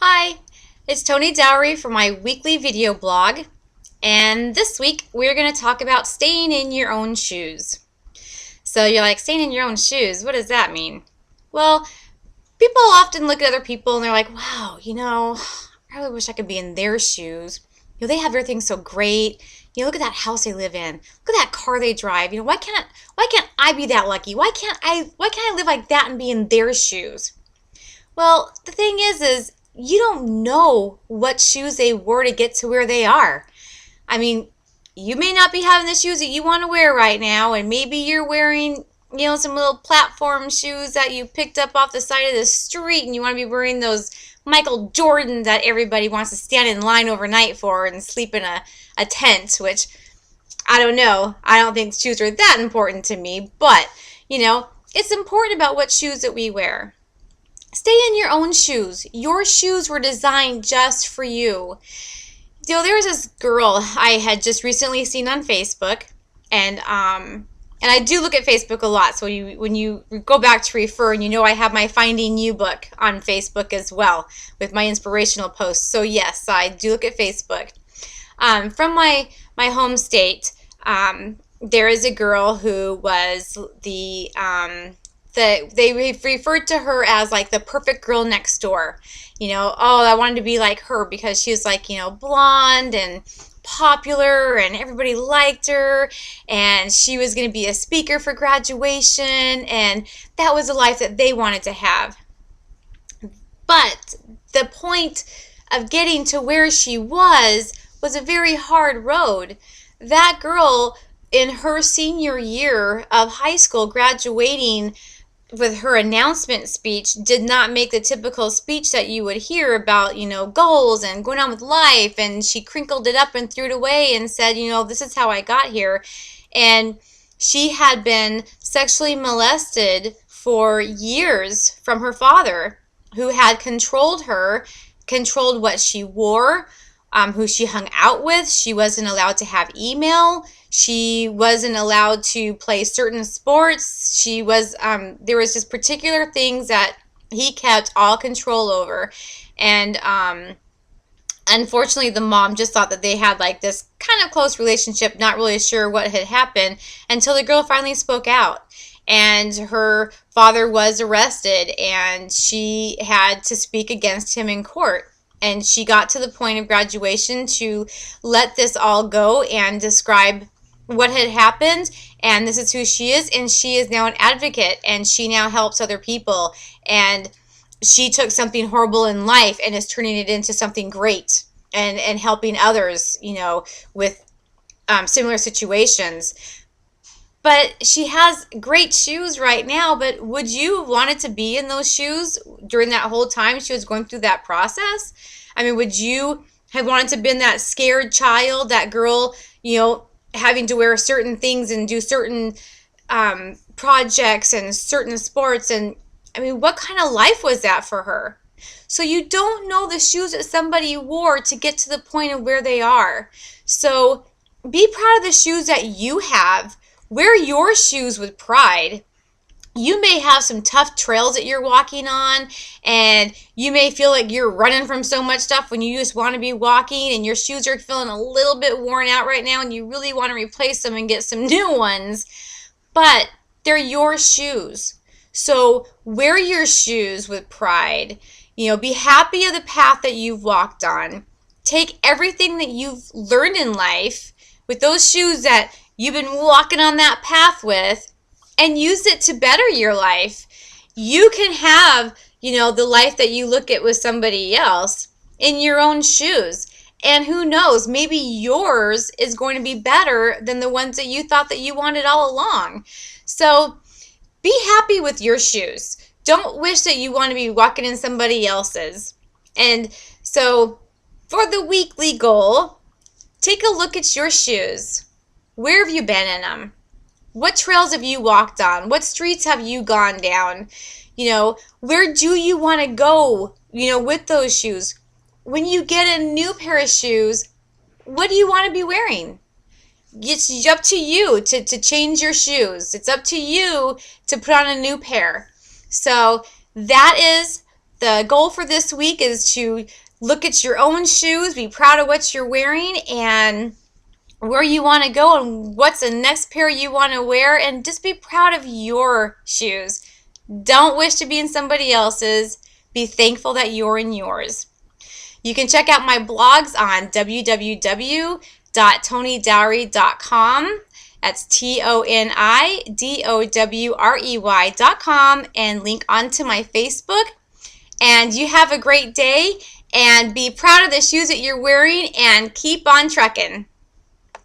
Hi, it's Toni Dowrey for my weekly video blog, and this week we're going to talk about staying in your own shoes. So you're like, staying in your own shoes, what does that mean? Well, people often look at other people and they're like, wow, I really wish I could be in their shoes. They have everything so great. Look at that house they live in. Look at that car they drive. Why can't I be that lucky? Why can't I live like that and be in their shoes? Well, the thing is you don't know what shoes they wore to get to where they are. I mean, you may not be having the shoes that you want to wear right now, and maybe you're wearing, some little platform shoes that you picked up off the side of the street, and you want to be wearing those Michael Jordans that everybody wants to stand in line overnight for and sleep in a tent, which I don't know. I don't think shoes are that important to me, but, it's important about what shoes that we wear. Stay in your own shoes. Your shoes were designed just for you. There was this girl I had just recently seen on Facebook, and I do look at Facebook a lot. So when you go back to refer, and I have my Finding You book on Facebook as well with my inspirational posts. So yes, I do look at Facebook. From my home state, there is a girl who was they referred to her as like the perfect girl next door. I wanted to be like her because she was like, blonde and popular and everybody liked her, and she was going to be a speaker for graduation, and that was the life that they wanted to have. But the point of getting to where she was a very hard road. That girl in her senior year of high school, graduating with her announcement speech, did not make the typical speech that you would hear about, goals and going on with life. And she crinkled it up and threw it away and said, this is how I got here. And she had been sexually molested for years from her father, who had controlled her, controlled what she wore, who she hung out with. She wasn't allowed to have email. She wasn't allowed to play certain sports. There was just particular things that he kept all control over. And unfortunately, the mom just thought that they had like this kind of close relationship, not really sure what had happened, until the girl finally spoke out. And her father was arrested, and she had to speak against him in court. And she got to the point of graduation to let this all go and describe what had happened, and this is who she is, and she is now an advocate, and she now helps other people, and she took something horrible in life and is turning it into something great, and helping others, with similar situations. But she has great shoes right now, but would you have wanted to be in those shoes during that whole time she was going through that process? I mean, would you have wanted to have been that scared child, that girl, having to wear certain things and do certain projects and certain sports? And I mean, what kind of life was that for her? So you don't know the shoes that somebody wore to get to the point of where they are. So be proud of the shoes that you have. Wear your shoes with pride. You may have some tough trails that you're walking on, and you may feel like you're running from so much stuff when you just want to be walking, and your shoes are feeling a little bit worn out right now and you really want to replace them and get some new ones. But they're your shoes. So wear your shoes with pride. Be happy of the path that you've walked on. Take everything that you've learned in life with those shoes that you've been walking on that path with, and use it to better your life. You can have, the life that you look at with somebody else in your own shoes. And who knows, maybe yours is going to be better than the ones that you thought that you wanted all along. So be happy with your shoes. Don't wish that you want to be walking in somebody else's. And so for the weekly goal, take a look at your shoes. Where have you been in them? What trails have you walked on? What streets have you gone down? Where do you want to go, with those shoes? When you get a new pair of shoes, what do you want to be wearing? It's up to you to change your shoes. It's up to you to put on a new pair. So that is the goal for this week is to look at your own shoes, be proud of what you're wearing, and where you want to go, and what's the next pair you want to wear, and just be proud of your shoes. Don't wish to be in somebody else's. Be thankful that you're in yours. You can check out my blogs on www.tonidowrey.com. That's TONIDOWREY.com, and link onto my Facebook. And you have a great day, and be proud of the shoes that you're wearing, and keep on trucking.